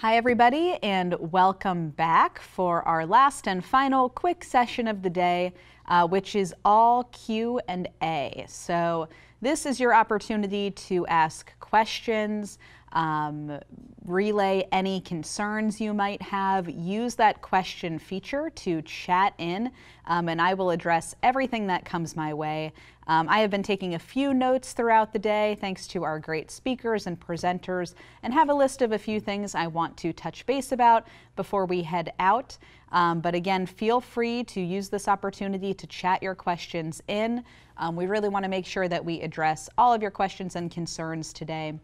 Hi everybody, and welcome back for our last and final quick session of the day, which is all Q&A. So this is your opportunity to ask questions, relay any concerns you might have. Use that question feature to chat in, and I will address everything that comes my way. I have been taking a few notes throughout the day thanks to our great speakers and presenters, and have a list of a few things I want to touch base about before we head out. But again, feel free to use this opportunity to chat your questions in. We really want to make sure that we address all of your questions and concerns today.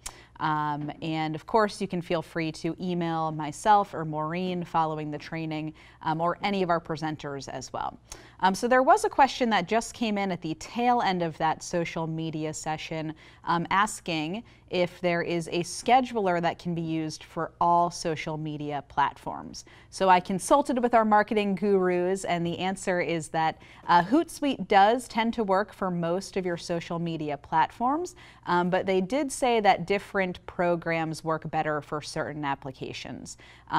And of course, you can feel free to email myself or Maureen following the training, or any of our presenters as well. So there was a question that just came in at the tail end of that social media session, asking if there is a scheduler that can be used for all social media platforms. So I consulted with our marketing gurus, and the answer is that Hootsuite does tend to work for most of your social media platforms, but they did say that different programs work better for certain applications.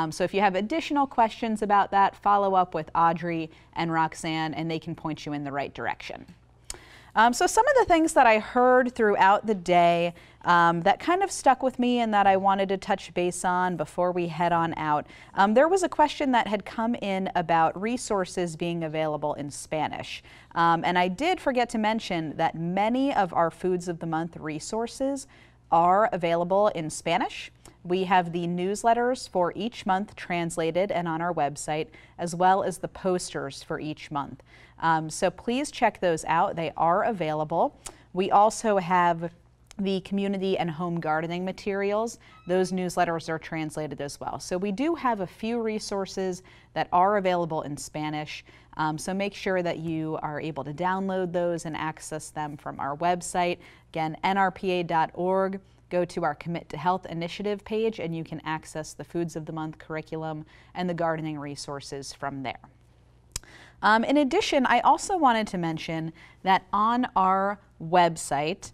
So if you have additional questions about that, follow up with Audrey and Roxanne, and they can point you in the right direction. So some of the things that I heard throughout the day that kind of stuck with me and that I wanted to touch base on before we head on out. There was a question that had come in about resources being available in Spanish. And I did forget to mention that many of our Foods of the Month resources are available in Spanish. We have the newsletters for each month translated and on our website, as well as the posters for each month. So please check those out. They are available. We also have the community and home gardening materials. Those newsletters are translated as well. So we do have a few resources that are available in Spanish. So make sure that you are able to download those and access them from our website. Again, nrpa.org. Go to our Commit to Health initiative page, and you can access the Foods of the Month curriculum and the gardening resources from there. In addition, I also wanted to mention that on our website,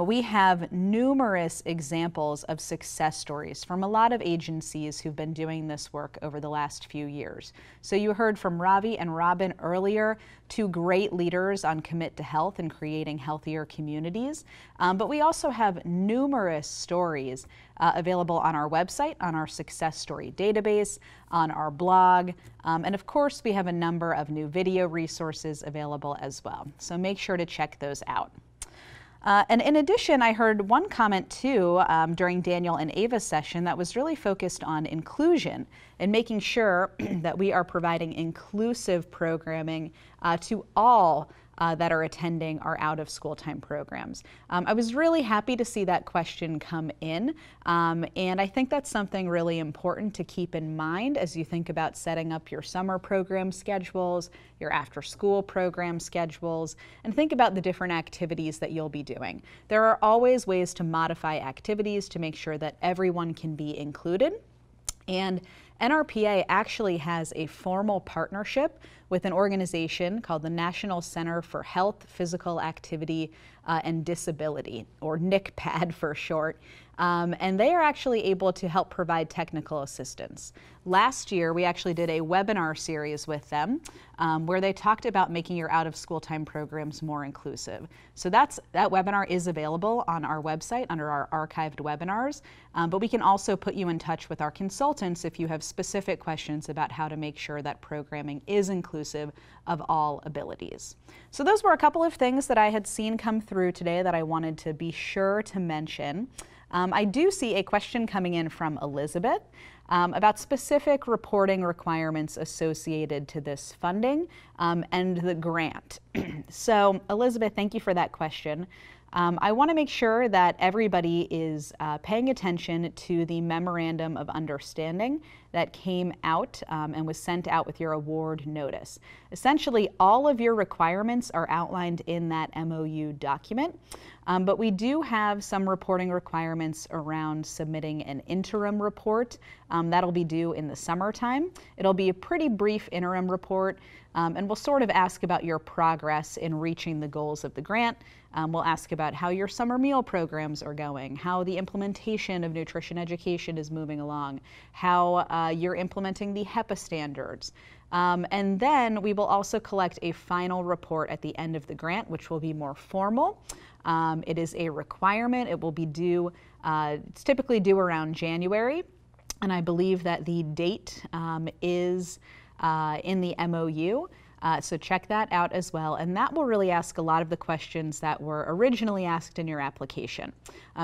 we have numerous examples of success stories from a lot of agencies who've been doing this work over the last few years. So you heard from Ravi and Robin earlier, two great leaders on Commit to Health and creating healthier communities. But we also have numerous stories available on our website, on our success story database, on our blog, and of course we have a number of new video resources available as well. So make sure to check those out. And in addition, I heard one comment too during Daniel and Ava's session that was really focused on inclusion and making sure that we are providing inclusive programming to all that are attending our out-of-school time programs. I was really happy to see that question come in, and I think that's something really important to keep in mind as you think about setting up your summer program schedules, your after-school program schedules, and think about the different activities that you'll be doing. There are always ways to modify activities to make sure that everyone can be included. And NRPA actually has a formal partnership with an organization called the National Center for Health, Physical Activity, and Disability, or NICPAD for short. And they are actually able to help provide technical assistance. Last year, we actually did a webinar series with them where they talked about making your out-of-school time programs more inclusive. So that webinar is available on our website under our archived webinars, but we can also put you in touch with our consultants if you have specific questions about how to make sure that programming is inclusive of all abilities. So those were a couple of things that I had seen come through today that I wanted to be sure to mention. I do see a question coming in from Elizabeth about specific reporting requirements associated to this funding and the grant. So Elizabeth, thank you for that question. I want to make sure that everybody is paying attention to the Memorandum of Understanding that came out and was sent out with your award notice. Essentially, all of your requirements are outlined in that MOU document. But we do have some reporting requirements around submitting an interim report. That'll be due in the summertime. It'll be a pretty brief interim report, and we'll sort of ask about your progress in reaching the goals of the grant. We'll ask about how your summer meal programs are going, how the implementation of nutrition education is moving along, how you're implementing the HEPA standards. And then we will also collect a final report at the end of the grant, which will be more formal. It is a requirement. It will be due, it's typically due around January, and I believe that the date is in the MOU. So check that out as well, and that will really ask a lot of the questions that were originally asked in your application.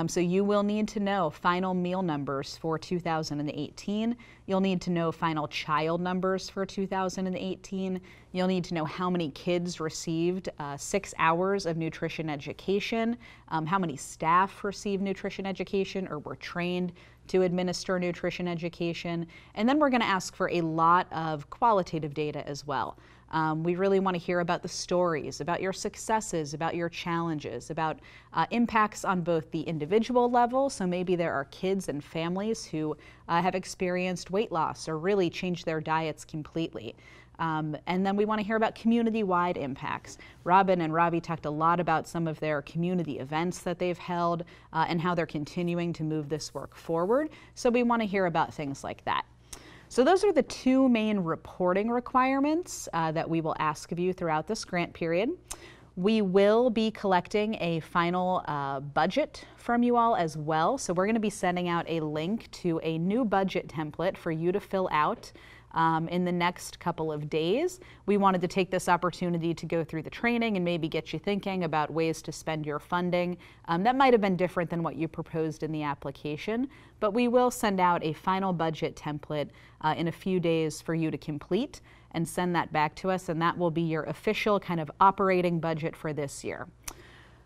So you will need to know final meal numbers for 2018. You'll need to know final child numbers for 2018. You'll need to know how many kids received 6 hours of nutrition education, how many staff received nutrition education or were trained to administer nutrition education, and then we're going to ask for a lot of qualitative data as well. We really want to hear about the stories, about your successes, about your challenges, about impacts on both the individual level. So maybe there are kids and families who have experienced weight loss or really changed their diets completely. And then we want to hear about community-wide impacts. Robin and Robbie talked a lot about some of their community events that they've held and how they're continuing to move this work forward. So we want to hear about things like that. So those are the two main reporting requirements that we will ask of you throughout this grant period. We will be collecting a final budget from you all as well. So we're going to be sending out a link to a new budget template for you to fill out in the next couple of days. We wanted to take this opportunity to go through the training and maybe get you thinking about ways to spend your funding. That might have been different than what you proposed in the application, but we will send out a final budget template in a few days for you to complete and send that back to us, and that will be your official kind of operating budget for this year.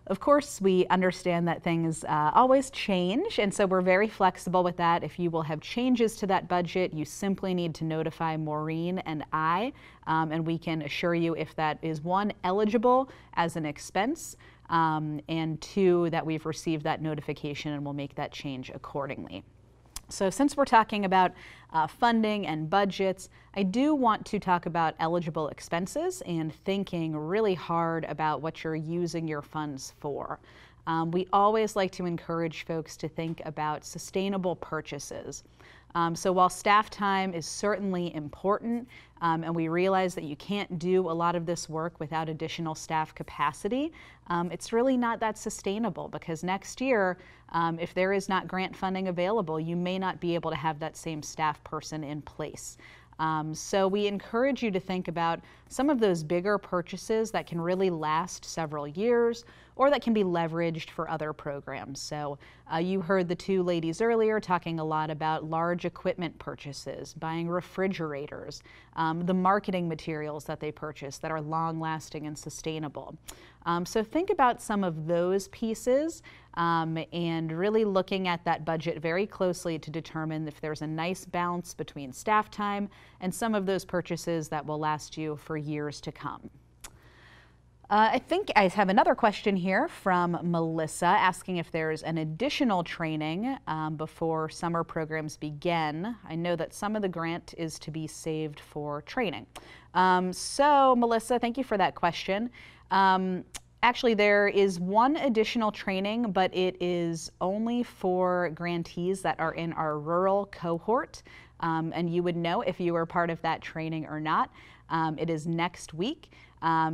Of course, we understand that things always change, and so we're very flexible with that. If you will have changes to that budget, you simply need to notify Maureen and I, and we can assure you if that is, one, eligible as an expense, and two, that we've received that notification and we'll make that change accordingly. So since we're talking about funding and budgets, I do want to talk about eligible expenses and thinking really hard about what you're using your funds for. We always like to encourage folks to think about sustainable purchases. So while staff time is certainly important, and we realize that you can't do a lot of this work without additional staff capacity, it's really not that sustainable, because next year, if there is not grant funding available, you may not be able to have that same staff person in place. So we encourage you to think about some of those bigger purchases that can really last several years or that can be leveraged for other programs. So you heard the two ladies earlier talking a lot about large equipment purchases, buying refrigerators, the marketing materials that they purchase that are long-lasting and sustainable. So think about some of those pieces and really looking at that budget very closely to determine if there's a nice balance between staff time and some of those purchases that will last you for years to come. I think I have another question here from Melissa asking if there's an additional training before summer programs begin. I know that some of the grant is to be saved for training. So Melissa, thank you for that question. Actually, there is one additional training, but it is only for grantees that are in our rural cohort. And you would know if you were part of that training or not. It is next week.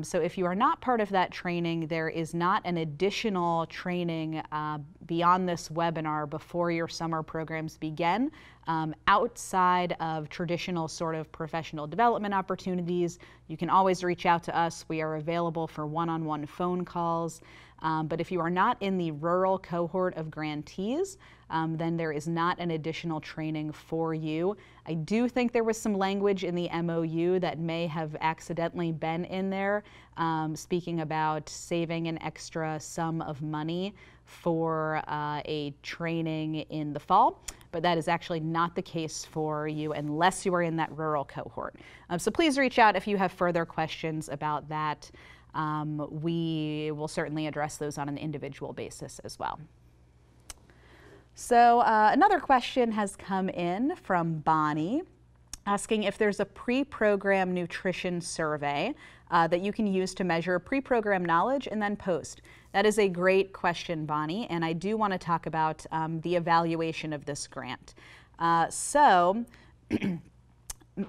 So if you are not part of that training, there is not an additional training beyond this webinar before your summer programs begin. Outside of traditional sort of professional development opportunities, you can always reach out to us. We are available for one-on-one phone calls. But if you are not in the rural cohort of grantees, then there is not an additional training for you. I do think there was some language in the MOU that may have accidentally been in there, speaking about saving an extra sum of money for a training in the fall, but that is actually not the case for you unless you are in that rural cohort. So please reach out if you have further questions about that. we will certainly address those on an individual basis as well. So another question has come in from Bonnie, asking if there's a pre-program nutrition survey that you can use to measure pre-program knowledge and then post. That is a great question, Bonnie, and I do want to talk about the evaluation of this grant.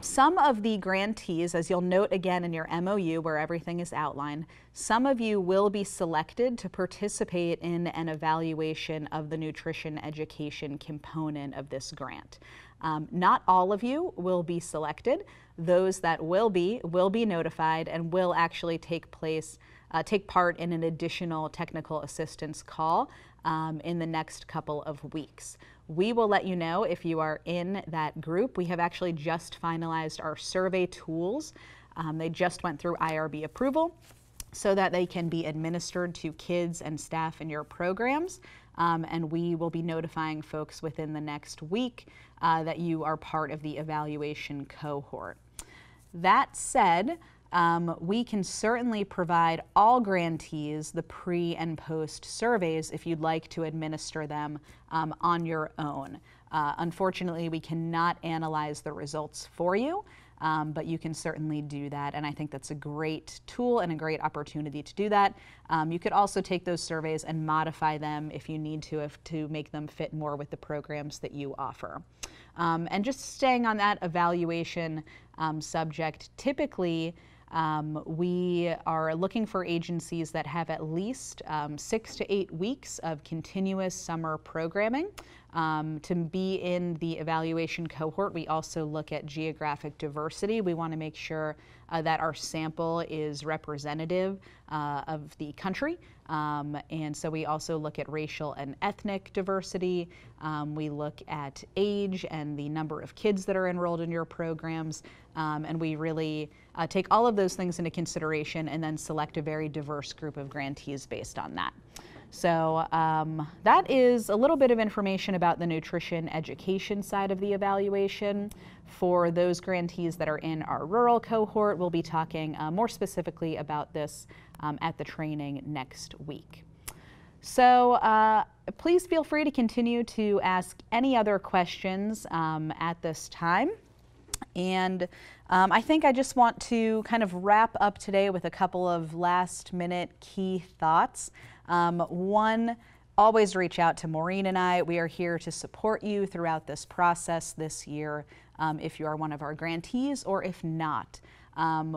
Some of the grantees, as you'll note again in your MOU where everything is outlined, some of you will be selected to participate in an evaluation of the nutrition education component of this grant. Not all of you will be selected. Those that will be notified and will actually take part in an additional technical assistance call in the next couple of weeks. We will let you know if you are in that group. We have actually just finalized our survey tools. They just went through IRB approval so that they can be administered to kids and staff in your programs. And we will be notifying folks within the next week that you are part of the evaluation cohort. That said, we can certainly provide all grantees the pre and post surveys if you'd like to administer them on your own. Unfortunately, we cannot analyze the results for you, but you can certainly do that, and I think that's a great tool and a great opportunity to do that. You could also take those surveys and modify them if you need to make them fit more with the programs that you offer. And just staying on that evaluation subject, typically we are looking for agencies that have at least 6 to 8 weeks of continuous summer programming. To be in the evaluation cohort, we also look at geographic diversity. We want to make sure that our sample is representative of the country. And so we also look at racial and ethnic diversity. We look at age and the number of kids that are enrolled in your programs. And we really take all of those things into consideration and then select a very diverse group of grantees based on that. So that is a little bit of information about the nutrition education side of the evaluation. For those grantees that are in our rural cohort, we'll be talking more specifically about this at the training next week. So please feel free to continue to ask any other questions at this time. And I think I just want to kind of wrap up today with a couple of last-minute key thoughts. One, always reach out to Maureen and I. We are here to support you throughout this process this year if you are one of our grantees or if not.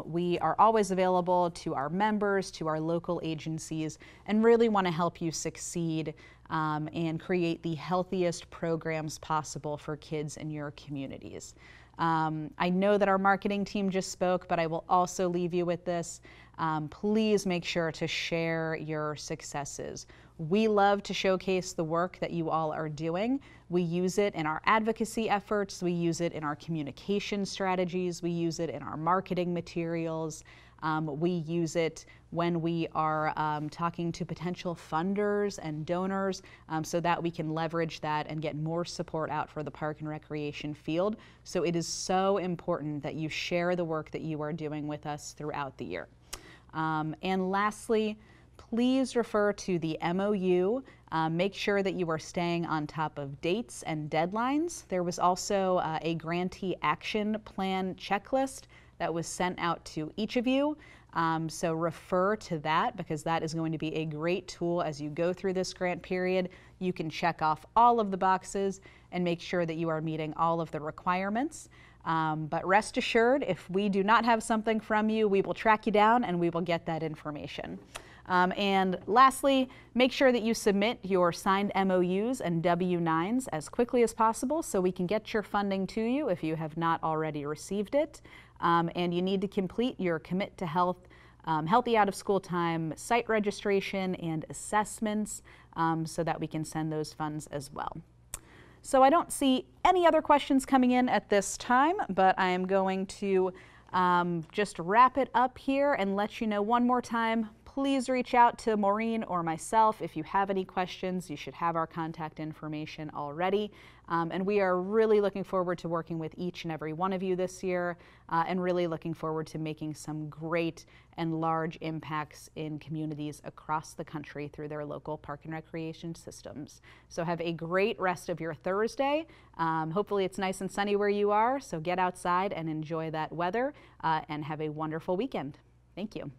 We are always available to our members, to our local agencies, and really want to help you succeed and create the healthiest programs possible for kids in your communities. I know that our marketing team just spoke, but I will also leave you with this. Please make sure to share your successes. We love to showcase the work that you all are doing. We use it in our advocacy efforts. We use it in our communication strategies. We use it in our marketing materials. We use it when we are talking to potential funders and donors so that we can leverage that and get more support out for the park and recreation field. So it is so important that you share the work that you are doing with us throughout the year. And lastly, please refer to the MOU. Make sure that you are staying on top of dates and deadlines. There was also a grantee action plan checklist that was sent out to each of you. So refer to that because that is going to be a great tool as you go through this grant period. You can check off all of the boxes and make sure that you are meeting all of the requirements. But rest assured, if we do not have something from you, we will track you down and we will get that information. And lastly, make sure that you submit your signed MOUs and W-9s as quickly as possible so we can get your funding to you if you have not already received it. And you need to complete your Commit to Health, Healthy Out of School Time site registration and assessments so that we can send those funds as well. So I don't see any other questions coming in at this time, but I am going to just wrap it up here and let you know one more time, please reach out to Maureen or myself if you have any questions. You should have our contact information already. And we are really looking forward to working with each and every one of you this year, and really looking forward to making some great and large impacts in communities across the country through their local park and recreation systems. So have a great rest of your Thursday. Hopefully it's nice and sunny where you are, so get outside and enjoy that weather, and have a wonderful weekend. Thank you.